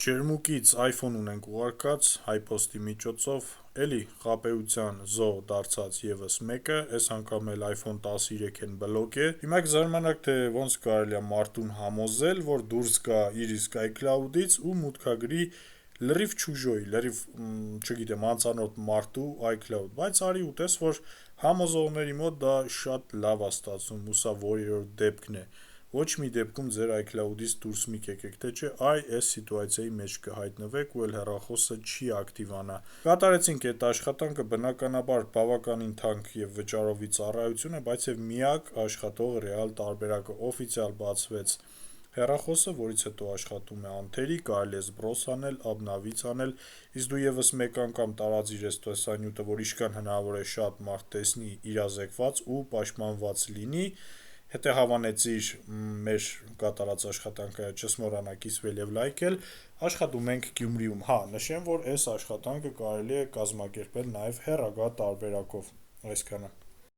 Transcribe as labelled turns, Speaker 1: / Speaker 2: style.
Speaker 1: Ջերմուկից iPhone ունենք ուղարկած հայպոստի միջոցով, էլի խապեության զոհ դարձած եւս մեկը, այս անգամ էլ iPhone 13-ն բլոկ է։ Հիմա կզարմանաք, թե ոնց կարելի է մարդուն համոզել, որ դուրս գա իր իսկ iCloud-ից ու մուտքագրի լրիվ չուժոյի, լրիվ, չգիտեմ, անծանոթ մարդու iCloud, բայց արի ու տես, որ համոզողների մոտ դա շատ լավ է ստացվում, ու սա որերորդ դեպքն է։ Ոչ մի դեպքում ձեր iCloud-ից դուրս մի եկեք, թե չէ այս սիտուացիայի մեջ կհայտնվեք ու էլ հեռախոսը չի ակտիվանա։ Կատարեցինք այդ աշխատանքը, բնականաբար բավականին թանկ եւ վճարովի ծառայություն է, բայց եւ միակ աշխատող ռեալ տարբերակը օֆիցիալ բացվեց հեռախոսը, որից հետո աշխատում է անթերի, կարելի է զբրոս անել, обновից անել, իսկ դու եւս մեկ անգամ տարածիր այս տեսանյութը, որ իշքան հնարավոր է շատ մարդ տեսնի, իրազեկված ու պաշտպանված լինի, հետո հավանեցիր մեր կատարած աշխատանքը, չսմոռանա կիսվել եւ լայքել, աշխատում ենք Գյումրիում, նշեմ, որ այս աշխատանքը կարելի է կազմակերպել նաեւ հեռագա տարբերակով, այսքանը։